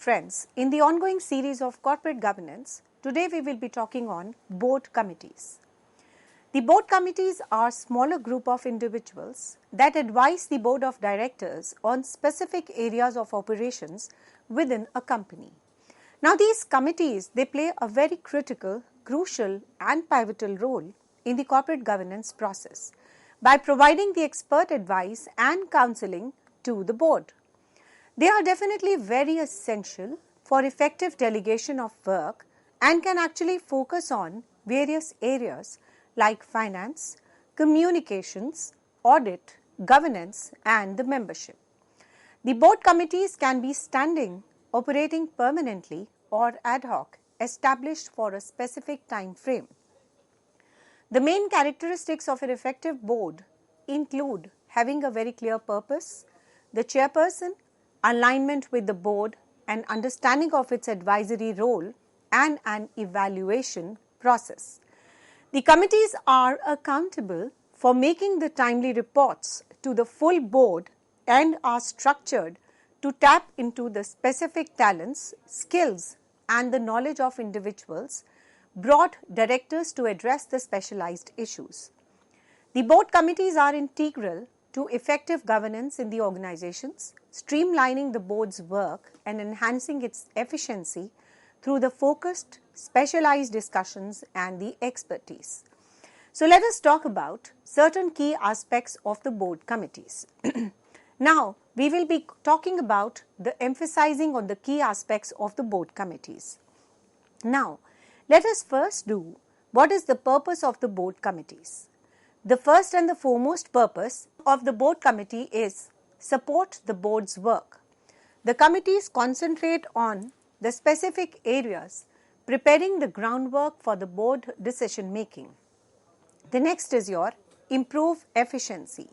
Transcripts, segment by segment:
friends, in the ongoing series of corporate governance, today we will be talking on board committees. The board committees are a smaller group of individuals that advise the board of directors on specific areas of operations within a company. Now these committees, they play a very critical, crucial and pivotal role in the corporate governance process by providing the expert advice and counseling to the board. They are definitely very essential for effective delegation of work and can actually focus on various areas like finance, communications, audit, governance and the membership. The board committees can be standing, operating permanently or ad hoc, established for a specific time frame. The main characteristics of an effective board include having a very clear purpose, the chairperson, alignment with the board, and understanding of its advisory role and an evaluation process. The committees are accountable for making the timely reports to the full board and are structured to tap into the specific talents, skills, and the knowledge of individuals, broad directors to address the specialized issues. The board committees are integral to effective governance in the organizations, streamlining the board's work and enhancing its efficiency through the focused, specialized discussions and the expertise. So let us talk about certain key aspects of the board committees. Now, we will be talking about the emphasizing on the key aspects of the board committees. Now, let us first do what is the purpose of the board committees. The first and the foremost purpose of the board committee is support the board's work. The committees concentrate on the specific areas, preparing the groundwork for the board decision making. The next is your improve efficiency.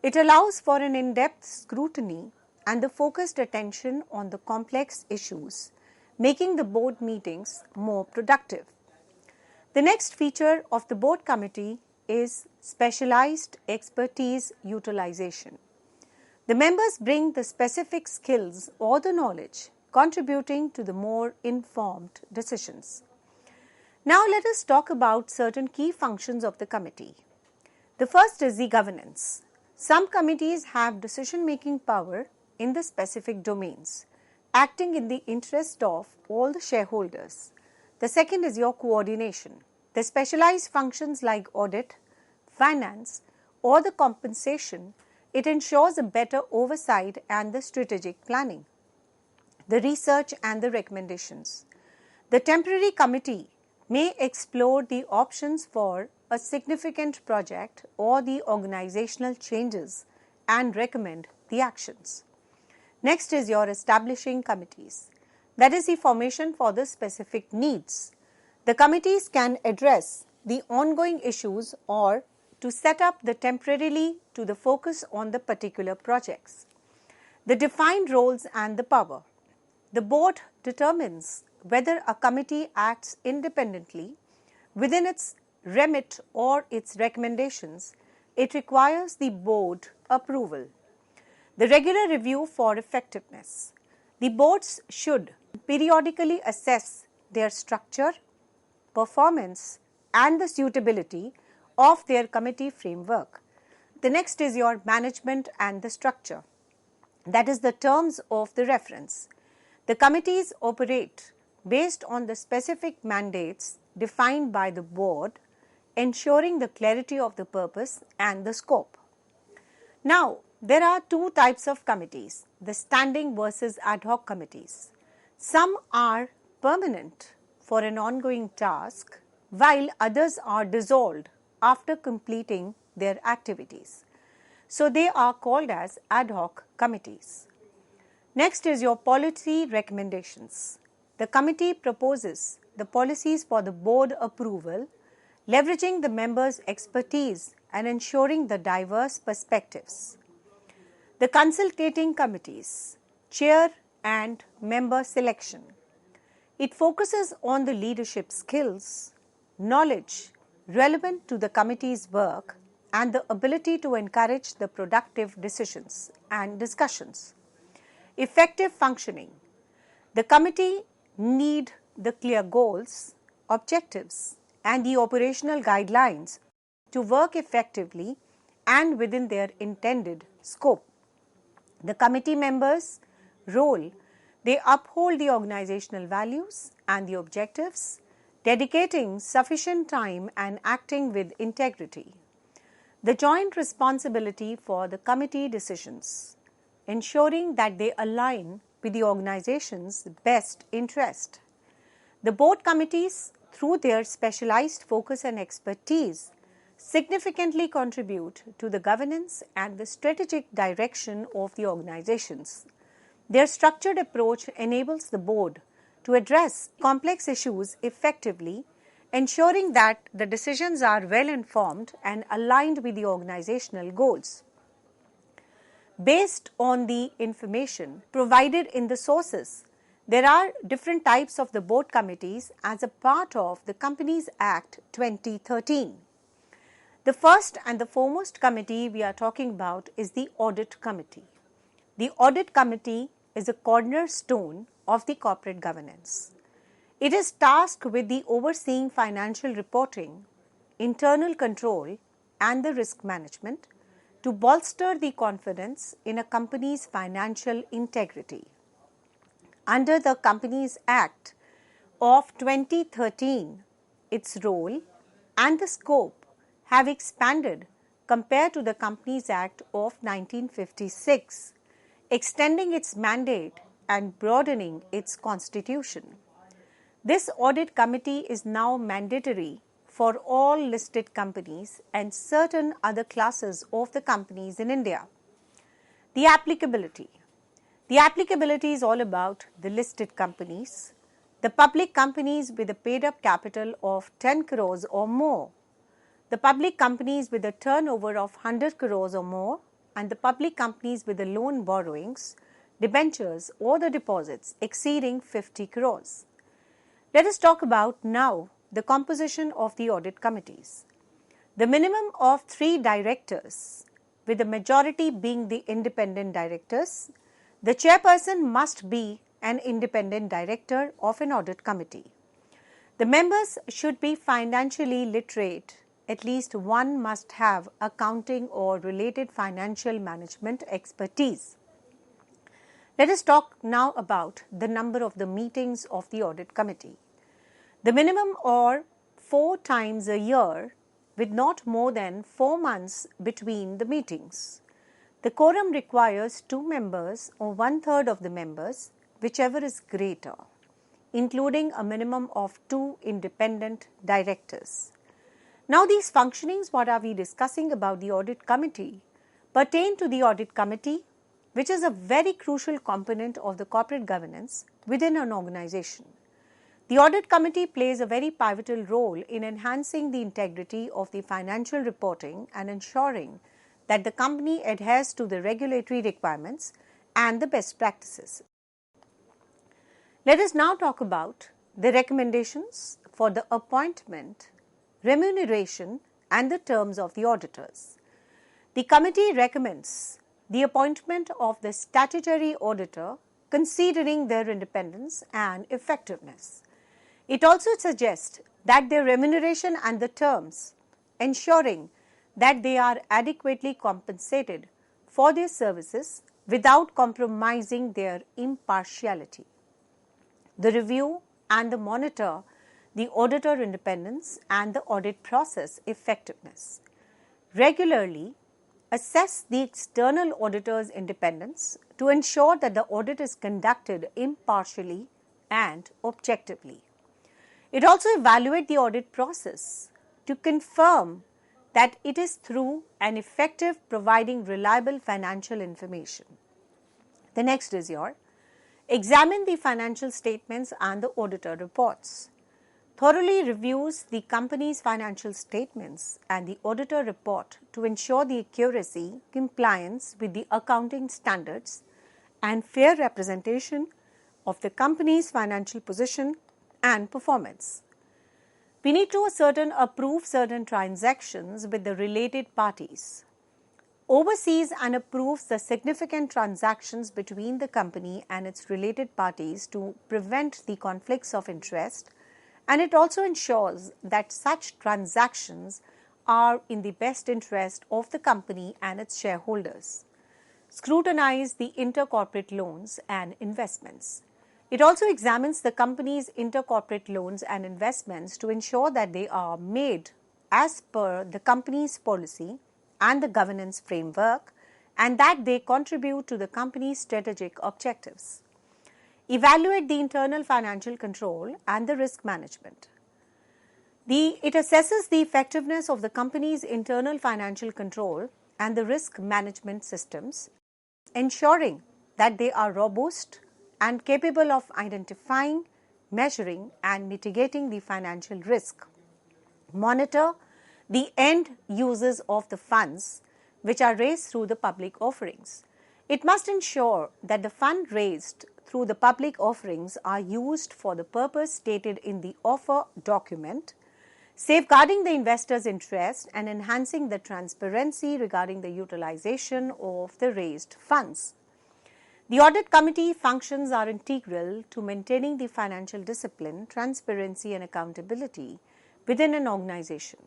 It allows for an in-depth scrutiny and the focused attention on the complex issues, making the board meetings more productive. The next feature of the board committee is specialized expertise utilization. The members bring the specific skills or the knowledge, contributing to the more informed decisions. Now let us talk about certain key functions of the committee. The first is the governance. Some committees have decision-making power in the specific domains, acting in the interest of all the shareholders. The second is your coordination. The specialized functions like audit, finance, or the compensation, it ensures a better oversight and the strategic planning. The research and the recommendations. The temporary committee may explore the options for a significant project or the organizational changes and recommend the actions. Next is your establishing committees. That is the formation for the specific needs. The committees can address the ongoing issues or to set up the temporarily to the focus on the particular projects. The defined roles and the power. The board determines whether a committee acts independently within its remit or its recommendations. It requires the board approval. The regular review for effectiveness. The boards should periodically assess their structure, performance, and the suitability of their committee framework. The next is your management and the structure. That is the terms of the reference. The committees operate based on the specific mandates defined by the board, ensuring the clarity of the purpose and the scope. Now, there are two types of committees, the standing versus ad hoc committees. Some are permanent for an ongoing task, while others are dissolved after completing their activities. So they are called as ad hoc committees. Next is your policy recommendations. The committee proposes the policies for the board approval, leveraging the members' expertise and ensuring the diverse perspectives. The consultating committees, chair and member selection. It focuses on the leadership skills, knowledge relevant to the committee's work, and the ability to encourage the productive decisions and discussions. Effective functioning. The committee need the clear goals, objectives, and the operational guidelines to work effectively and within their intended scope. The committee members' role, they uphold the organizational values and the objectives, dedicating sufficient time and acting with integrity. The joint responsibility for the committee decisions, ensuring that they align with the organization's best interest. The board committees, through their specialized focus and expertise, significantly contribute to the governance and the strategic direction of the organizations. Their structured approach enables the board to address complex issues effectively, ensuring that the decisions are well informed and aligned with the organizational goals. Based on the information provided in the sources, there are different types of the board committees as a part of the Companies Act 2013. The first and the foremost committee we are talking about is the Audit Committee. The Audit Committee is a cornerstone of the corporate governance. It is tasked with the overseeing financial reporting, internal control, and the risk management to bolster the confidence in a company's financial integrity. Under the Companies Act of 2013, its role and the scope have expanded compared to the Companies Act of 1956, extending its mandate and broadening its constitution. This audit committee is now mandatory for all listed companies and certain other classes of the companies in India. The applicability. The applicability is all about the listed companies, the public companies with a paid-up capital of 10 crores or more, the public companies with a turnover of 100 crores or more, and the public companies with the loan borrowings, debentures or the deposits exceeding 50 crores. Let us talk about now the composition of the audit committees. The minimum of 3 directors, with the majority being the independent directors. The chairperson must be an independent director of an audit committee. The members should be financially literate. At least one must have accounting or related financial management expertise. Let us talk now about the number of the meetings of the audit committee. The minimum are 4 times a year with not more than 4 months between the meetings. The quorum requires 2 members or 1/3 of the members, whichever is greater, including a minimum of 2 independent directors. Now these functionings, what are we discussing about the audit committee, pertain to the audit committee, which is a very crucial component of the corporate governance within an organization. The audit committee plays a very pivotal role in enhancing the integrity of the financial reporting and ensuring that the company adheres to the regulatory requirements and the best practices. Let us now talk about the recommendations for the appointment, remuneration, and the terms of the auditors. The committee recommends the appointment of the statutory auditor considering their independence and effectiveness. It also suggests that their remuneration and the terms, ensuring that they are adequately compensated for their services without compromising their impartiality. The review and the monitor the auditor independence and the audit process effectiveness. Regularly assess the external auditor's independence to ensure that the audit is conducted impartially and objectively. It also evaluates the audit process to confirm that it is through and effective providing reliable financial information. The next is your examine the financial statements and the auditor reports. Thoroughly reviews the company's financial statements and the auditor report to ensure the accuracy, compliance with the accounting standards, and fair representation of the company's financial position and performance. We need to approve certain transactions with the related parties. oversees and approves the significant transactions between the company and its related parties to prevent the conflicts of interest, and it also ensures that such transactions are in the best interest of the company and its shareholders. Scrutinize the intercorporate loans and investments. It also examines the company's intercorporate loans and investments to ensure that they are made as per the company's policy and the governance framework, and that they contribute to the company's strategic objectives. Evaluate the internal financial control and the risk management. It assesses the effectiveness of the company's internal financial control and the risk management systems, ensuring that they are robust and capable of identifying, measuring, and mitigating the financial risk. Monitor the end uses of the funds which are raised through the public offerings. It must ensure that the fund raised through the public offerings are used for the purpose stated in the offer document, safeguarding the investor's interest and enhancing the transparency regarding the utilization of the raised funds. The audit committee functions are integral to maintaining the financial discipline, transparency, and accountability within an organization,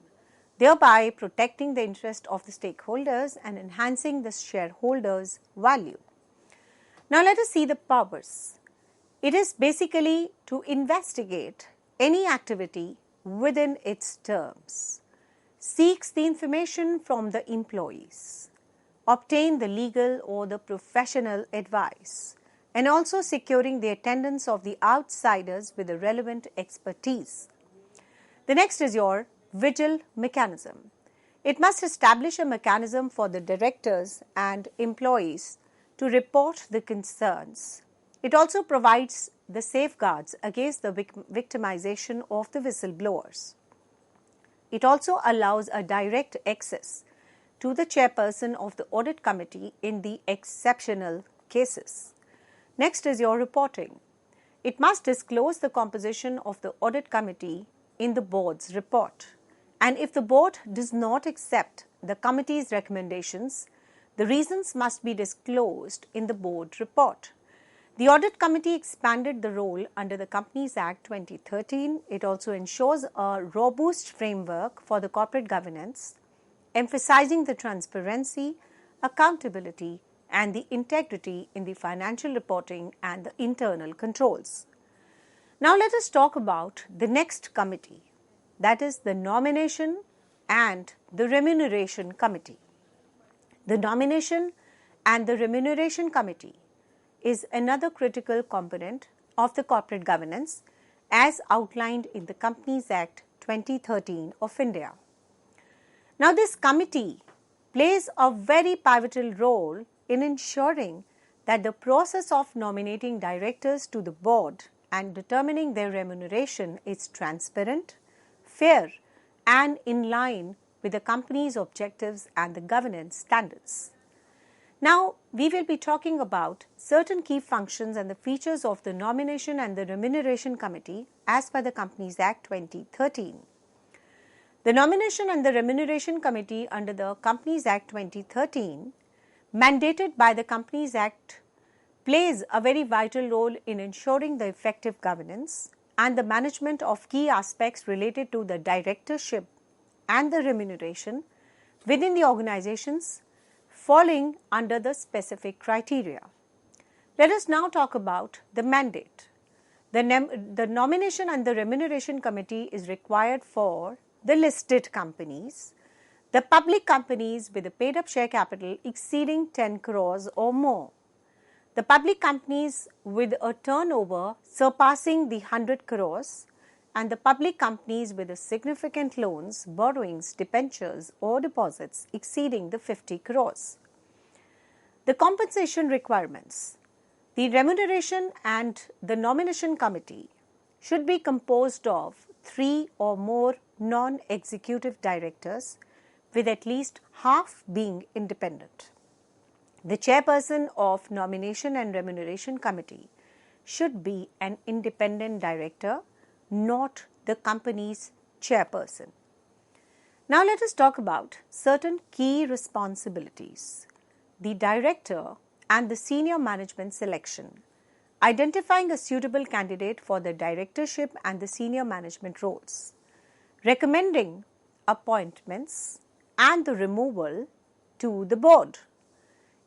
thereby protecting the interest of the stakeholders and enhancing the shareholders' value. Now let us see the powers. It is basically to investigate any activity within its terms, seeks the information from the employees, obtain the legal or the professional advice, and also securing the attendance of the outsiders with the relevant expertise. The next is your vigil mechanism. It must establish a mechanism for the directors and employees to report the concerns. It also provides the safeguards against the victimization of the whistleblowers. It also allows a direct access to the chairperson of the audit committee in the exceptional cases. Next is your reporting. It must disclose the composition of the audit committee in the board's report. And if the board does not accept the committee's recommendations, the reasons must be disclosed in the board report. The audit committee expanded the role under the Companies Act 2013. It also ensures a robust framework for the corporate governance, emphasizing the transparency, accountability, and the integrity in the financial reporting and the internal controls. Now let us talk about the next committee, that is the Nomination and the Remuneration Committee. The Nomination and the Remuneration Committee is another critical component of the corporate governance as outlined in the Companies Act 2013 of India. Now this committee plays a very pivotal role in ensuring that the process of nominating directors to the board and determining their remuneration is transparent, fair, and in line with the company's objectives and the governance standards. Now, we will be talking about certain key functions and the features of the Nomination and the Remuneration Committee as per the Companies Act 2013. The Nomination and the Remuneration Committee under the Companies Act 2013, mandated by the Companies Act, plays a very vital role in ensuring the effective governance and the management of key aspects related to the directorship and the remuneration within the organizations falling under the specific criteria. Let us now talk about the mandate. The Nomination and the Remuneration Committee is required for the listed companies, the public companies with a paid-up share capital exceeding 10 crores or more, the public companies with a turnover surpassing the 100 crores, and the public companies with the significant loans, borrowings, debentures or deposits exceeding the 50 crores. The compensation requirements. The Remuneration and the Nomination Committee should be composed of 3 or more non-executive directors, with at least half being independent. The chairperson of Nomination and Remuneration Committee should be an independent director, not the company's chairperson. Now let us talk about certain key responsibilities. The director and the senior management selection, identifying a suitable candidate for the directorship and the senior management roles, recommending appointments and the removal to the board,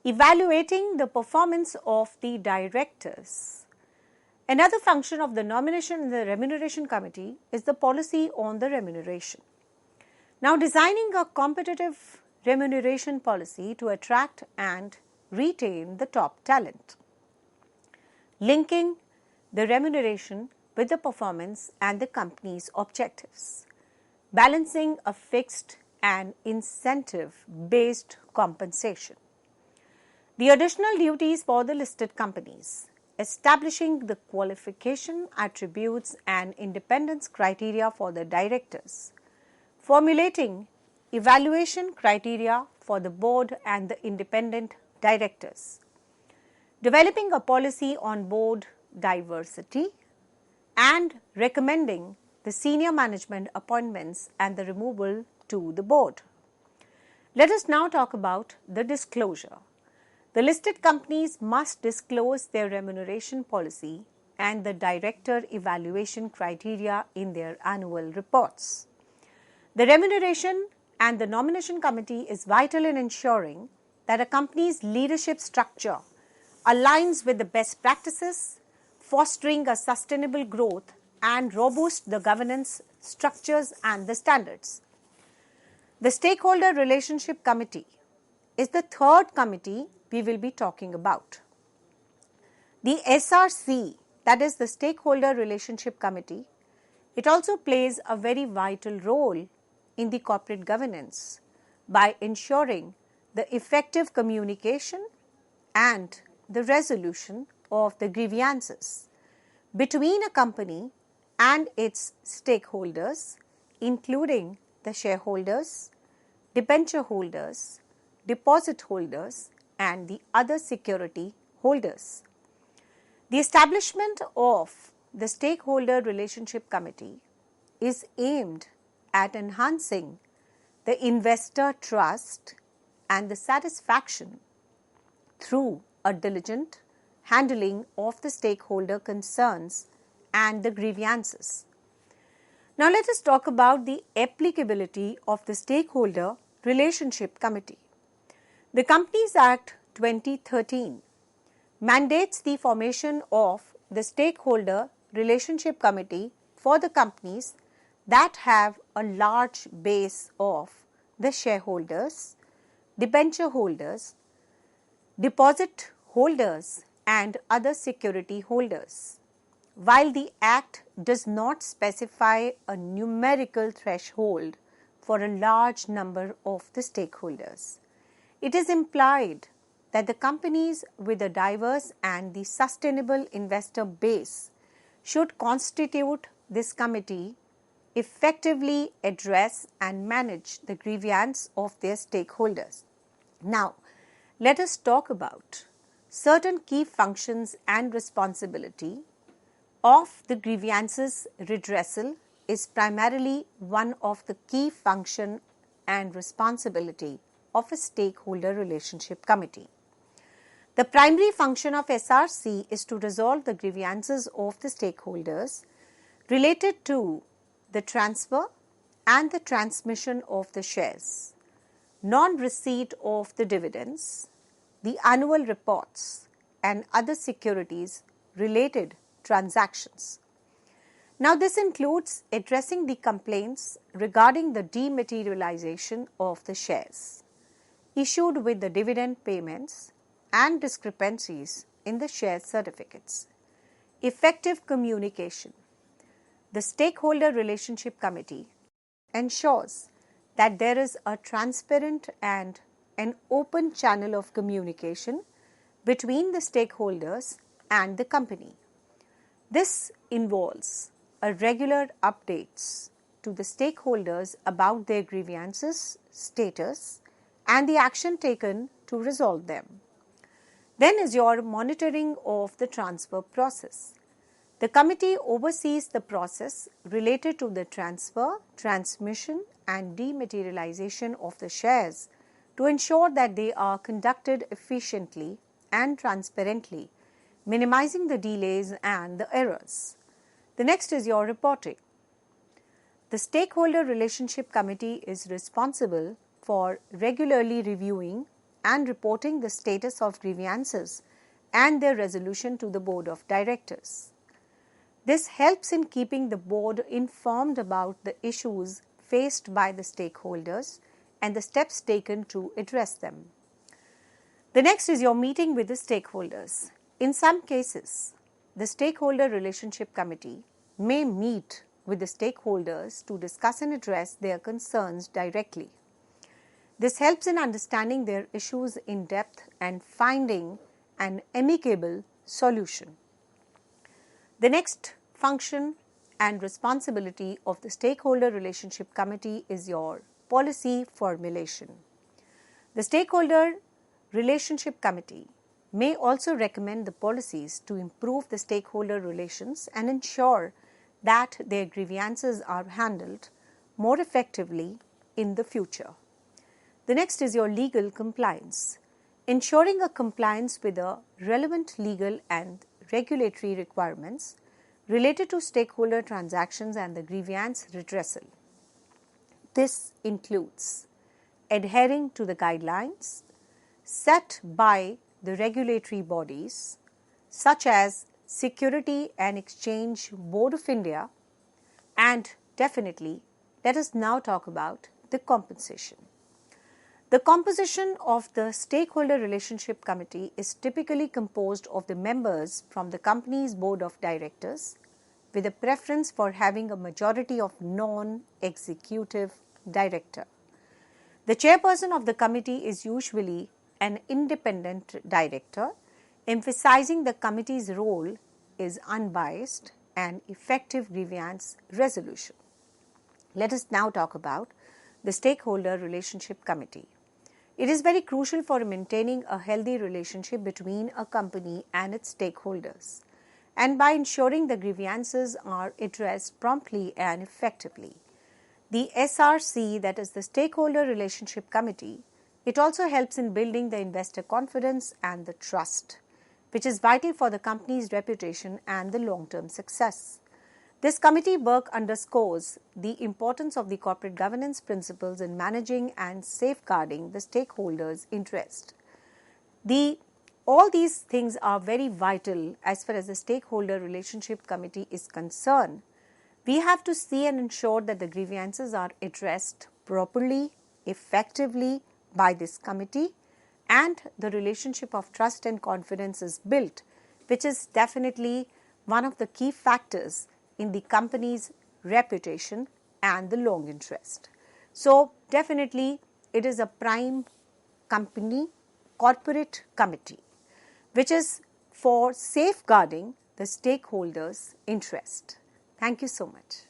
evaluating the performance of the directors. Another function of the Nomination and the Remuneration Committee is the policy on the remuneration. Now, designing a competitive remuneration policy to attract and retain the top talent, linking the remuneration with the performance and the company's objectives, balancing a fixed and incentive-based compensation. The additional duties for the listed companies, establishing the qualification, attributes and independence criteria for the directors, formulating evaluation criteria for the board and the independent directors, developing a policy on board diversity, and recommending the senior management appointments and the removal to the board. Let us now talk about the disclosure. The listed companies must disclose their remuneration policy and the director evaluation criteria in their annual reports. The Remuneration and the Nomination Committee is vital in ensuring that a company's leadership structure aligns with the best practices, fostering a sustainable growth and robust the governance structures and the standards. The Stakeholder Relationship Committee is the third committee we will be talking about. The SRC, that is the Stakeholder Relationship Committee, it also plays a very vital role in the corporate governance by ensuring the effective communication and the resolution of the grievances between a company and its stakeholders, including the shareholders, debenture holders, deposit holders, and the other security holders. The establishment of the Stakeholder Relationship Committee is aimed at enhancing the investor trust and the satisfaction through a diligent handling of the stakeholder concerns and the grievances. Now let us talk about the applicability of the Stakeholder Relationship Committee. The Companies Act 2013 mandates the formation of the Stakeholder Relationship Committee for the companies that have a large base of the shareholders, debenture holders, deposit holders and other security holders. While the Act does not specify a numerical threshold for a large number of the stakeholders, it is implied that the companies with a diverse and the sustainable investor base should constitute this committee, effectively address and manage the grievance of their stakeholders. Now, let us talk about certain key functions and responsibility of the grievances redressal is primarily one of the key function and responsibility of a Stakeholder Relationship Committee. The primary function of SRC is to resolve the grievances of the stakeholders related to the transfer and the transmission of the shares, non-receipt of the dividends, the annual reports and other securities related transactions. Now this includes addressing the complaints regarding the dematerialization of the shares, issued with the dividend payments and discrepancies in the share certificates. Effective communication. The Stakeholder Relationship Committee ensures that there is a transparent and an open channel of communication between the stakeholders and the company. This involves a regular updates to the stakeholders about their grievances status and the action taken to resolve them. Then is your monitoring of the transfer process. The committee oversees the process related to the transfer, transmission and dematerialization of the shares to ensure that they are conducted efficiently and transparently, minimizing the delays and the errors. The next is your reporting. The Stakeholder Relationship Committee is responsible for regularly reviewing and reporting the status of grievances and their resolution to the Board of Directors. This helps in keeping the board informed about the issues faced by the stakeholders and the steps taken to address them. The next is your meeting with the stakeholders. In some cases, the Stakeholder Relationship Committee may meet with the stakeholders to discuss and address their concerns directly. This helps in understanding their issues in depth and finding an amicable solution. The next function and responsibility of the Stakeholder Relationship Committee is your policy formulation. The Stakeholder Relationship Committee may also recommend the policies to improve the stakeholder relations and ensure that their grievances are handled more effectively in the future. The next is your legal compliance. Ensuring a compliance with the relevant legal and regulatory requirements related to stakeholder transactions and the grievance redressal. This includes adhering to the guidelines set by the regulatory bodies such as Security and Exchange Board of India, and definitely let us now talk about the compensation. The composition of the Stakeholder Relationship Committee is typically composed of the members from the company's Board of Directors with a preference for having a majority of non-executive director. The chairperson of the committee is usually an independent director, emphasizing the committee's role is unbiased and effective grievance resolution. Let us now talk about the Stakeholder Relationship Committee. It is very crucial for maintaining a healthy relationship between a company and its stakeholders, and by ensuring the grievances are addressed promptly and effectively. The SRC, that is the Stakeholder Relationship Committee, it also helps in building the investor confidence and the trust, which is vital for the company's reputation and the long-term success. This committee work underscores the importance of the corporate governance principles in managing and safeguarding the stakeholders' interest. All these things are very vital as far as the Stakeholder Relationship Committee is concerned. We have to see and ensure that the grievances are addressed properly, effectively by this committee, and the relationship of trust and confidence is built, which is definitely one of the key factors in the company's reputation and the long interest. So, definitely it is a prime company corporate committee, which is for safeguarding the stakeholders' interest. Thank you so much.